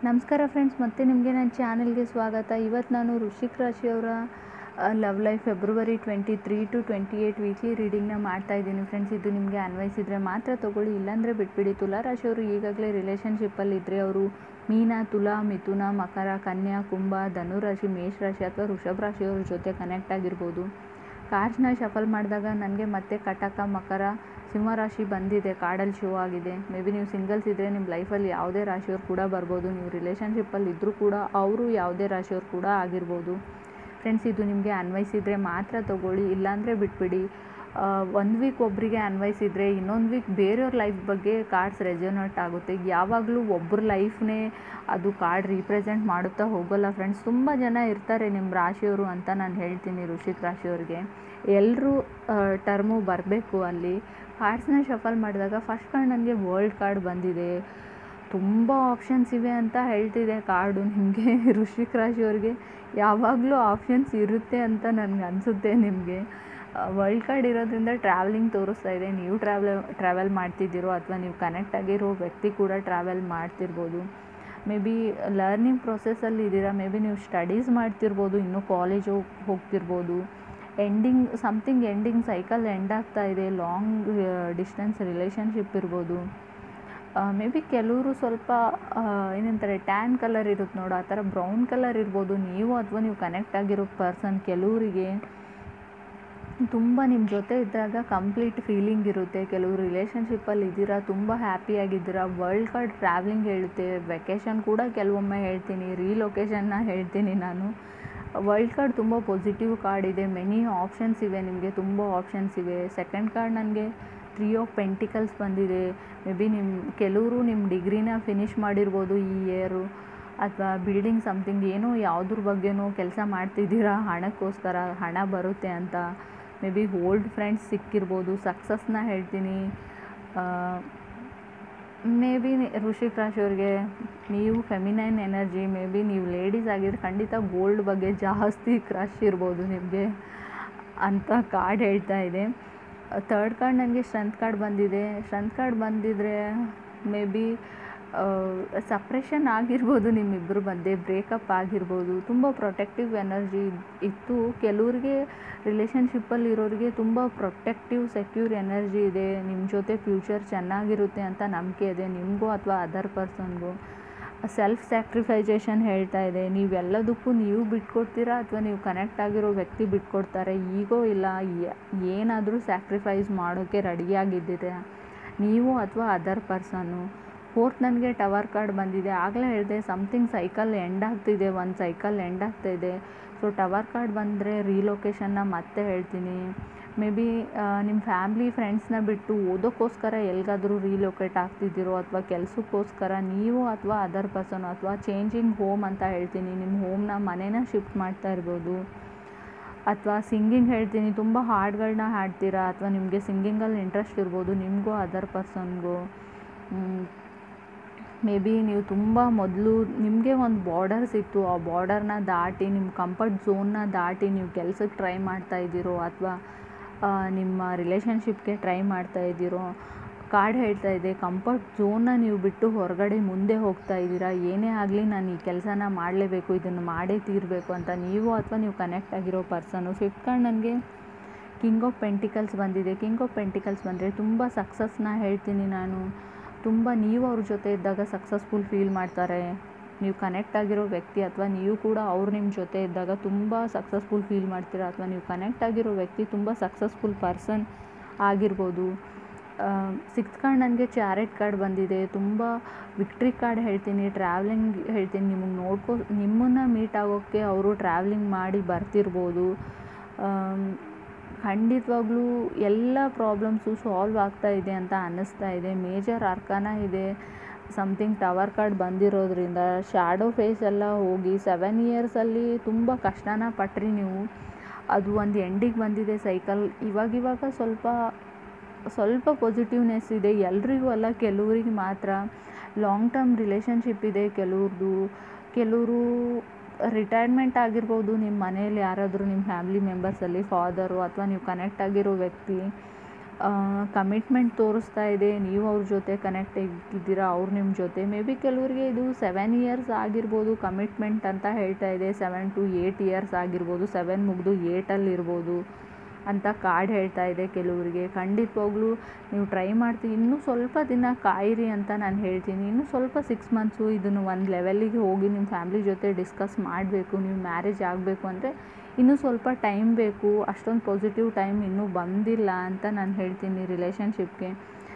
ನಮಸ್ಕಾರ ಫ್ರೆಂಡ್ಸ್, ಮತ್ತೆ ನಿಮಗೆ ನನ್ನ ಚಾನಲ್ಗೆ ಸ್ವಾಗತ. ಇವತ್ತು ನಾನು ವೃಶ್ಚಿಕ ರಾಶಿಯವರ love life February 23 to 28 weekly ರೀಡಿಂಗ್ನ ಮಾಡ್ತಾ ಇದ್ದೀನಿ ಫ್ರೆಂಡ್ಸ್. ಇದು ನಿಮಗೆ ಅನ್ವಯಿಸಿದರೆ ಮಾತ್ರ ತೊಗೊಳ್ಳಿ, ಇಲ್ಲಾಂದರೆ ಬಿಟ್ಬಿಡಿ. ತುಲಾ ರಾಶಿಯವರು ಈಗಾಗಲೇ ರಿಲೇಷನ್ಶಿಪ್ಪಲ್ಲಿ ಇದ್ದರೆ ಅವರು ಮೀನ, ತುಲಾ, ಮಿಥುನ, ಮಕರ, ಕನ್ಯಾ, ಕುಂಭ, ಧನುರಾಶಿ, ಮೇಷರಾಶಿ ಅಥವಾ ವೃಷಭ ರಾಶಿಯವ್ರ ಜೊತೆ ಕನೆಕ್ಟ್ ಆಗಿರ್ಬೋದು. ಕಾರ್ಡ್ಸ್ನ ಶಫಲ್ ಮಾಡಿದಾಗ ನನಗೆ ಮತ್ತೆ ಕಟಕ, ಮಕರ, ಸಿಂಹರಾಶಿ ಬಂದಿದೆ, ಕಾರ್ಡಲ್ಲಿ ಶೋ ಆಗಿದೆ. ಮೇ ಬಿ ನೀವು ಸಿಂಗಲ್ಸ್ ಇದ್ದರೆ ನಿಮ್ಮ ಲೈಫಲ್ಲಿ ಯಾವುದೇ ರಾಶಿಯವ್ರು ಕೂಡ ಬರ್ಬೋದು. ನೀವು ರಿಲೇಷನ್ಶಿಪ್ಪಲ್ಲಿ ಇದ್ದರೂ ಕೂಡ ಅವರು ಯಾವುದೇ ರಾಶಿಯವ್ರು ಕೂಡ ಆಗಿರ್ಬೋದು. ಫ್ರೆಂಡ್ಸ್, ಇದು ನಿಮಗೆ ಅನ್ವಯಿಸಿದರೆ ಮಾತ್ರ ತೊಗೊಳ್ಳಿ, ಇಲ್ಲಾಂದರೆ ಬಿಟ್ಬಿಡಿ. ಒಂದು ವೀಕ್ ಒಬ್ಬರಿಗೆ ಅನ್ವಯಿಸಿದರೆ ಇನ್ನೊಂದು ವೀಕ್ ಬೇರೆಯವ್ರ ಲೈಫ್ ಬಗ್ಗೆ ಕಾರ್ಡ್ಸ್ ರೆಸೊನೇಟ್ ಆಗುತ್ತೆ. ಯಾವಾಗಲೂ ಒಬ್ಬರ ಲೈಫ್ನೇ ಅದು ಕಾರ್ಡ್ ರೀಪ್ರೆಸೆಂಟ್ ಮಾಡುತ್ತಾ ಹೋಗೋಲ್ಲ ಫ್ರೆಂಡ್ಸ್. ತುಂಬ ಜನ ಇರ್ತಾರೆ ನಿಮ್ಮ ರಾಶಿಯವರು ಅಂತ ನಾನು ಹೇಳ್ತೀನಿ. ವೃಶ್ಚಿಕ ರಾಶಿಯವ್ರಿಗೆ ಎಲ್ಲರೂ ಟರ್ಮು ಬರಬೇಕು ಅಲ್ಲಿ. ಕಾರ್ಡ್ಸ್ನ ಶಫಲ್ ಮಾಡಿದಾಗ ಫಸ್ಟ್ ಕಾರ್ಡ್ ನನಗೆ ವರ್ಲ್ಡ್ ಕಾರ್ಡ್ ಬಂದಿದೆ. ತುಂಬ ಆಪ್ಷನ್ಸ್ ಇವೆ ಅಂತ ಹೇಳ್ತಿದೆ ಕಾರ್ಡು. ನಿಮಗೆ ವೃಶ್ಚಿಕ ರಾಶಿಯವ್ರಿಗೆ ಯಾವಾಗಲೂ ಆಪ್ಷನ್ಸ್ ಇರುತ್ತೆ ಅಂತ ನನಗೆ ಅನಿಸುತ್ತೆ. ನಿಮಗೆ ವರ್ಲ್ಡ್ ಕಾರ್ಡ್ ಇರೋದ್ರಿಂದ ಟ್ರಾವೆಲಿಂಗ್ ತೋರಿಸ್ತಾ ಇದೆ. ನೀವು ಟ್ರಾವೆಲ್ ಮಾಡ್ತಿದ್ದೀರೋ ಅಥವಾ ನೀವು ಕನೆಕ್ಟ್ ಆಗಿರೋ ವ್ಯಕ್ತಿ ಕೂಡ ಟ್ರಾವೆಲ್ ಮಾಡ್ತಿರ್ಬೋದು. ಮೇ ಬಿ ಲರ್ನಿಂಗ್ ಪ್ರೊಸೆಸ್ಸಲ್ಲಿ ಇದ್ದೀರಾ, ಮೇ ಬಿ ನೀವು ಸ್ಟಡೀಸ್ ಮಾಡ್ತಿರ್ಬೋದು, ಇನ್ನೂ ಕಾಲೇಜ್ ಹೋಗ್ತಿರ್ಬೋದು. ಎಂಡಿಂಗ್ ಸೈಕಲ್ ಎಂಡ್ ಆಗ್ತಾ ಇದೆ. ಲಾಂಗ್ ಡಿಸ್ಟೆನ್ಸ್ ರಿಲೇಷನ್ಶಿಪ್ ಇರ್ಬೋದು. ಮೇ ಬಿ ಕೆಲವರು ಸ್ವಲ್ಪ ಏನಂತಾರೆ ಟ್ಯಾನ್ ಕಲರ್ ಇರುತ್ತೆ ನೋಡು, ಆ ಥರ ಬ್ರೌನ್ ಕಲರ್ ಇರ್ಬೋದು ನೀವು ಅಥವಾ ನೀವು ಕನೆಕ್ಟ್ ಆಗಿರೋ ಪರ್ಸನ್. ಕೆಲವರಿಗೆ ತುಂಬ ನಿಮ್ಮ ಜೊತೆ ಇದ್ದಾಗ ಕಂಪ್ಲೀಟ್ ಫೀಲಿಂಗ್ ಇರುತ್ತೆ. ಕೆಲವರು ರಿಲೇಷನ್ಶಿಪ್ಪಲ್ಲಿ ಇದ್ದೀರಾ, ತುಂಬ ಹ್ಯಾಪಿಯಾಗಿದ್ದೀರಾ. ವರ್ಲ್ಡ್ ಕಾರ್ಡ್ ಟ್ರಾವೆಲಿಂಗ್ ಹೇಳುತ್ತೆ, ವೆಕೇಷನ್ ಕೂಡ ಕೆಲವೊಮ್ಮೆ ಹೇಳ್ತೀನಿ, ರೀಲೊಕೇಶನ್ನ ಹೇಳ್ತೀನಿ ನಾನು. ವರ್ಲ್ಡ್ ಕಾರ್ಡ್ ತುಂಬ ಪಾಸಿಟಿವ್ ಕಾರ್ಡ್ ಇದೆ. ಮೆನಿ ಆಪ್ಷನ್ಸ್ ಇವೆ, ನಿಮಗೆ ತುಂಬ ಆಪ್ಷನ್ಸ್ ಇವೆ. ಸೆಕೆಂಡ್ ಕಾರ್ಡ್ ನನಗೆ 3 ಆಫ್ ಪೆಂಟಿಕಲ್ಸ್ ಬಂದಿದೆ. ಮೇ ಬಿ ಕೆಲವರು ನಿಮ್ಮ ಡಿಗ್ರಿನ ಫಿನಿಷ್ ಮಾಡಿರ್ಬೋದು ಈ ಇಯರು, ಅಥವಾ ಬಿಲ್ಡಿಂಗ್ ಸಮಥಿಂಗ್ ಏನೋ ಯಾವುದ್ರ ಬಗ್ಗೆನೋ ಕೆಲಸ ಮಾಡ್ತಿದ್ದೀರಾ, ಹಣಕ್ಕೋಸ್ಕರ ಹಣ ಬರುತ್ತೆ ಅಂತ. ಮೇ ಬಿ ಓಲ್ಡ್ ಫ್ರೆಂಡ್ಸ್ ಸಿಕ್ಕಿರ್ಬೋದು. ಸಕ್ಸಸ್ನ ಹೇಳ್ತೀನಿ. ಮೇ ಬಿ ವೃಶ್ಚಿಕ ರಾಶಿಯವ್ರಿಗೆ ನೀವು ಫೆಮಿನೈನ್ ಎನರ್ಜಿ, ಮೇ ಬಿ ನೀವು ಲೇಡೀಸ್ ಆಗಿದ್ರೆ ಖಂಡಿತ ಗೋಲ್ಡ್ ಬಗ್ಗೆ ಜಾಸ್ತಿ ಕ್ರಶ್ ಇರ್ಬೋದು ನಿಮಗೆ ಅಂತ ಕಾರ್ಡ್ ಹೇಳ್ತಾ ಇದೆ. ಥರ್ಡ್ ಕಾರ್ಡ್ ನನಗೆ ಸ್ಟ್ರೆಂತ್ ಕಾರ್ಡ್ ಬಂದಿದೆ. ಸ್ಟ್ರೆಂತ್ ಕಾರ್ಡ್ ಬಂದಿದ್ರೆ ಮೇ ಬಿ ಸಪ್ರೆಷನ್ ಆಗಿರ್ಬೋದು, ನಿಮ್ಮಿಬ್ಬರು ಮಧ್ಯೆ ಬ್ರೇಕಪ್ ಆಗಿರ್ಬೋದು. ತುಂಬ ಪ್ರೊಟೆಕ್ಟಿವ್ ಎನರ್ಜಿ ಇತ್ತು. ಕೆಲವ್ರಿಗೆ ರಿಲೇಷನ್ಶಿಪ್ಪಲ್ಲಿ ಇರೋರಿಗೆ ತುಂಬ ಪ್ರೊಟೆಕ್ಟಿವ್ ಸೆಕ್ಯೂರ್ ಎನರ್ಜಿ ಇದೆ. ನಿಮ್ಮ ಜೊತೆ ಫ್ಯೂಚರ್ ಚೆನ್ನಾಗಿರುತ್ತೆ ಅಂತ ನಂಬಿಕೆ ಇದೆ ನಿಮಗೂ ಅಥವಾ ಅದರ್ ಪರ್ಸನ್ಗೂ. ಸೆಲ್ಫ್ ಸ್ಯಾಕ್ರಿಫೈಸೇಷನ್ ಹೇಳ್ತಾ ಇದೆ. ನೀವೆಲ್ಲದಕ್ಕೂ ನೀವು ಬಿಟ್ಕೊಡ್ತೀರಾ ಅಥವಾ ನೀವು ಕನೆಕ್ಟ್ ಆಗಿರೋ ವ್ಯಕ್ತಿ ಬಿಟ್ಕೊಡ್ತಾರೆ. ಈಗೋ ಇಲ್ಲ, ಏನಾದರೂ ಸ್ಯಾಕ್ರಿಫೈಸ್ ಮಾಡೋಕ್ಕೆ ರೆಡಿಯಾಗಿದ್ದೀರ ನೀವು ಅಥವಾ ಅದರ್ ಪರ್ಸನ್ನು. ಫೋರ್ತ್ ನನಗೆ ಟವರ್ ಕಾರ್ಡ್ ಬಂದಿದೆ. ಆಗಲೇ ಹೇಳಿದೆ ಸಮಥಿಂಗ್ ಸೈಕಲ್ ಎಂಡ್ ಆಗ್ತಿದೆ, ಒಂದು ಸೈಕಲ್ ಎಂಡ್ ಆಗ್ತಾಯಿದೆ. ಸೊ ಟವರ್ ಕಾರ್ಡ್ ಬಂದರೆ ರೀಲೊಕೇಶನ್ನ ಮತ್ತೆ ಹೇಳ್ತೀನಿ. ಮೇ ಬಿ ನಿಮ್ಮ ಫ್ಯಾಮ್ಲಿ ಫ್ರೆಂಡ್ಸ್ನ ಬಿಟ್ಟು ಓದೋಕ್ಕೋಸ್ಕರ ಎಲ್ಲಿಗಾದರೂ ರೀಲೊಕೇಟ್ ಆಗ್ತಿದ್ದೀರೋ, ಅಥವಾ ಕೆಲಸಕ್ಕೋಸ್ಕರ ನೀವು ಅಥವಾ ಅದರ್ ಪರ್ಸನ್, ಅಥವಾ ಚೇಂಜಿಂಗ್ ಹೋಮ್ ಅಂತ ಹೇಳ್ತೀನಿ. ನಿಮ್ಮ ಹೋಮ್ನ ಮನೇನ ಶಿಫ್ಟ್ ಮಾಡ್ತಾ ಇರ್ಬೋದು. ಅಥವಾ ಸಿಂಗಿಂಗ್ ಹೇಳ್ತೀನಿ, ತುಂಬ ಹಾಡುಗಳನ್ನ ಹಾಡ್ತೀರಾ ಅಥವಾ ನಿಮಗೆ ಸಿಂಗಿಂಗಲ್ಲಿ ಇಂಟ್ರೆಸ್ಟ್ ಇರ್ಬೋದು ನಿಮಗೂ ಅದರ್ ಪರ್ಸನ್ಗೂ. ಮೇ ಬಿ ನೀವು ತುಂಬ ಮೊದಲು ನಿಮಗೆ ಒಂದು ಬಾರ್ಡರ್ಸ್ ಇತ್ತು, ಆ ಬಾರ್ಡರ್ನ ದಾಟಿ ನಿಮ್ಮ ಕಂಫರ್ಟ್ ಝೋನ್ನ ದಾಟಿ ನೀವು ಕೆಲಸಕ್ಕೆ ಟ್ರೈ ಮಾಡ್ತಾ ಇದ್ದೀರೋ ಅಥವಾ ನಿಮ್ಮ ರಿಲೇಷನ್ಶಿಪ್ಗೆ ಟ್ರೈ ಮಾಡ್ತಾ ಇದ್ದೀರೋ. ಕಾರ್ಡ್ ಹೇಳ್ತಾ ಇದೆ ಕಂಫರ್ಟ್ ಝೋನ್ನ ನೀವು ಬಿಟ್ಟು ಹೊರಗಡೆ ಮುಂದೆ ಹೋಗ್ತಾ ಇದ್ದೀರಾ. ಏನೇ ಆಗಲಿ ನಾನು ಈ ಕೆಲಸನ ಮಾಡಲೇಬೇಕು, ಇದನ್ನು ಮಾಡೇ ತೀರಬೇಕು ಅಂತ ನೀವು ಅಥವಾ ನೀವು ಕನೆಕ್ಟ್ ಆಗಿರೋ ಪರ್ಸನು. ಫಿಫ್ತ್ ಕಾರ್ಡ್ ನನಗೆ ಕಿಂಗ್ ಆಫ್ ಪೆಂಟಿಕಲ್ಸ್ ಬಂದಿದೆ. ಕಿಂಗ್ ಆಫ್ ಪೆಂಟಿಕಲ್ಸ್ ಬಂದರೆ ತುಂಬ ಸಕ್ಸಸ್ನ ಹೇಳ್ತೀನಿ ನಾನು. ತುಂಬ ನೀವು ಅವ್ರ ಜೊತೆ ಇದ್ದಾಗ ಸಕ್ಸಸ್ಫುಲ್ ಫೀಲ್ ಮಾಡ್ತಾರೆ. ನೀವು ಕನೆಕ್ಟ್ ಆಗಿರೋ ವ್ಯಕ್ತಿ ಅಥವಾ ನೀವು ಕೂಡ ಅವ್ರು ನಿಮ್ಮ ಜೊತೆ ಇದ್ದಾಗ ತುಂಬ ಸಕ್ಸಸ್ಫುಲ್ ಫೀಲ್ ಮಾಡ್ತೀರಾ, ಅಥವಾ ನೀವು ಕನೆಕ್ಟ್ ಆಗಿರೋ ವ್ಯಕ್ತಿ ತುಂಬ ಸಕ್ಸಸ್ಫುಲ್ ಪರ್ಸನ್ ಆಗಿರ್ಬೋದು. ಸಿಕ್ಸ್ತ್ ಕಾರ್ಡ್ ನನಗೆ ಚಾರೆಟ್ ಕಾರ್ಡ್ ಬಂದಿದೆ. ತುಂಬ ವಿಕ್ಟ್ರಿ ಕಾರ್ಡ್ ಹೇಳ್ತೀನಿ, ಟ್ರಾವೆಲಿಂಗ್ ಹೇಳ್ತೀನಿ. ನಿಮ್ಮನ್ನು ಮೀಟ್ ಆಗೋಕ್ಕೆ ಅವರು ಟ್ರಾವೆಲಿಂಗ್ ಮಾಡಿ ಬರ್ತಿರ್ಬೋದು. ಖಂಡಿತವಾಗ್ಲೂ ಎಲ್ಲ ಪ್ರಾಬ್ಲಮ್ಸು ಸಾಲ್ವ್ ಆಗ್ತಾ ಇದೆ ಅಂತ ಅನ್ನಿಸ್ತಾ ಇದೆ. ಮೇಜರ್ ಅರ್ಕಾನ ಇದೆ. ಸಮಥಿಂಗ್ ಟವರ್ ಕಾರ್ಡ್ ಬಂದಿರೋದ್ರಿಂದ ಶ್ಯಾಡೋ ಫೇಸ್ ಎಲ್ಲ ಹೋಗಿ 7 ಇಯರ್ಸಲ್ಲಿ ತುಂಬ ಕಷ್ಟನ ಪಟ್ರಿ ನೀವು. ಅದು ಒಂದು ಎಂಡಿಗೆ ಬಂದಿದೆ ಸೈಕಲ್. ಇವಾಗ ಸ್ವಲ್ಪ ಪಾಸಿಟಿವ್ನೆಸ್ ಇದೆ. ಎಲ್ರಿಗೂ ಅಲ್ಲ, ಕೆಲವ್ರಿಗೆ ಮಾತ್ರ. ಲಾಂಗ್ ಟರ್ಮ್ ರಿಲೇಷನ್ಶಿಪ್ ಇದೆ ಕೆಲವರು ರಿಟೈರ್ಮೆಂಟ್ ಆಗಿರ್ಬೋದು. ನಿಮ್ಮ ಮನೇಲಿ ಯಾರಾದರೂ ನಿಮ್ಮ ಫ್ಯಾಮಿಲಿ ಮೆಂಬರ್ಸಲ್ಲಿ ಫಾದರು ಅಥವಾ ನೀವು ಕನೆಕ್ಟ್ ಆಗಿರೋ ವ್ಯಕ್ತಿ ಕಮಿಟ್ಮೆಂಟ್ ತೋರಿಸ್ತಾ ಇದೆ, ನೀವು ಅವ್ರ ಜೊತೆ ಕನೆಕ್ಟ್ ಇದ್ದೀರಾ, ಅವ್ರು ನಿಮ್ಮ ಜೊತೆ. ಮೇ ಬಿ ಕೆಲವರಿಗೆ ಇದು 7 ಇಯರ್ಸ್ ಆಗಿರ್ಬೋದು ಕಮಿಟ್ಮೆಂಟ್ ಅಂತ ಹೇಳ್ತಾ ಇದೆ, 7 to 8 ಇಯರ್ಸ್ ಆಗಿರ್ಬೋದು, 7 ಮುಗಿದು 8ಅಲ್ಲಿರ್ಬೋದು ಅಂತ ಕಾರ್ಡ್ ಹೇಳ್ತಾ ಇದೆ ಕೆಲವರಿಗೆ. ಖಂಡಿತವಾಗ್ಲೂ ನೀವು ಟ್ರೈ ಮಾಡ್ತೀವಿ, ಇನ್ನೂ ಸ್ವಲ್ಪ ದಿನ ಕಾಯಿರಿ ಅಂತ ನಾನು ಹೇಳ್ತೀನಿ. ಇನ್ನೂ ಸ್ವಲ್ಪ 6 ಮಂತ್ಸು ಇದನ್ನು ಒಂದು ಲೆವೆಲ್ಲಿಗೆ ಹೋಗಿ ನಿಮ್ಮ ಫ್ಯಾಮ್ಲಿ ಜೊತೆ ಡಿಸ್ಕಸ್ ಮಾಡಬೇಕು. ನೀವು ಮ್ಯಾರೇಜ್ ಆಗಬೇಕು ಅಂದರೆ ಇನ್ನೂ ಸ್ವಲ್ಪ ಟೈಮ್ ಬೇಕು, ಅಷ್ಟೊಂದು ಪಾಸಿಟಿವ್ ಟೈಮ್ ಇನ್ನೂ ಬಂದಿಲ್ಲ ಅಂತ ನಾನು ಹೇಳ್ತೀನಿ ರಿಲೇಷನ್ಶಿಪ್ಗೆ.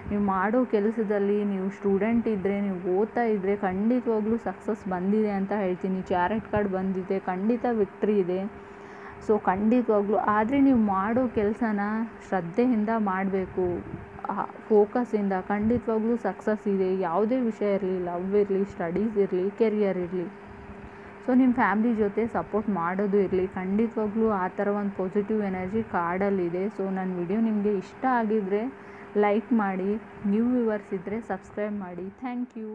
ನೀವು ಮಾಡೋ ಕೆಲಸದಲ್ಲಿ ನೀವು ಸ್ಟೂಡೆಂಟ್ ಇದ್ದರೆ, ನೀವು ಓದ್ತಾ ಇದ್ದರೆ ಖಂಡಿತವಾಗ್ಲೂ ಸಕ್ಸಸ್ ಬಂದಿದೆ ಅಂತ ಹೇಳ್ತೀನಿ. ಚಾರೆಟ್ ಕಾರ್ಡ್ ಬಂದಿದೆ, ಖಂಡಿತ ವಿಕ್ಟ್ರಿ ಇದೆ. ಸೊ ಖಂಡಿತವಾಗ್ಲೂ ಆದರೆ ನೀವು ಮಾಡೋ ಕೆಲಸನ ಶ್ರದ್ಧೆಯಿಂದ ಮಾಡಬೇಕು, ಫೋಕಸ್ಸಿಂದ. ಖಂಡಿತವಾಗ್ಲೂ ಸಕ್ಸಸ್ ಇದೆ. ಯಾವುದೇ ವಿಷಯ ಇರಲಿ, ಲವ್ ಇರಲಿ, ಸ್ಟಡೀಸ್ ಇರಲಿ, ಕೆರಿಯರ್ ಇರಲಿ. ಸೊ ನಿಮ್ಮ ಫ್ಯಾಮ್ಲಿ ಜೊತೆ ಸಪೋರ್ಟ್ ಮಾಡೋದು ಇರಲಿ. ಖಂಡಿತವಾಗ್ಲೂ ಆ ಥರ ಒಂದು ಪಾಸಿಟಿವ್ ಎನರ್ಜಿ ಕಾರ್ಡಲ್ಲಿದೆ. ಸೊ ನನ್ನ ವಿಡಿಯೋ ನಿಮಗೆ ಇಷ್ಟ ಆಗಿದ್ದರೆ ಲೈಕ್ ಮಾಡಿ, ನ್ಯೂ ವ್ಯೂವರ್ಸ್ ಇದ್ದರೆ ಸಬ್ಸ್ಕ್ರೈಬ್ ಮಾಡಿ. Thank you.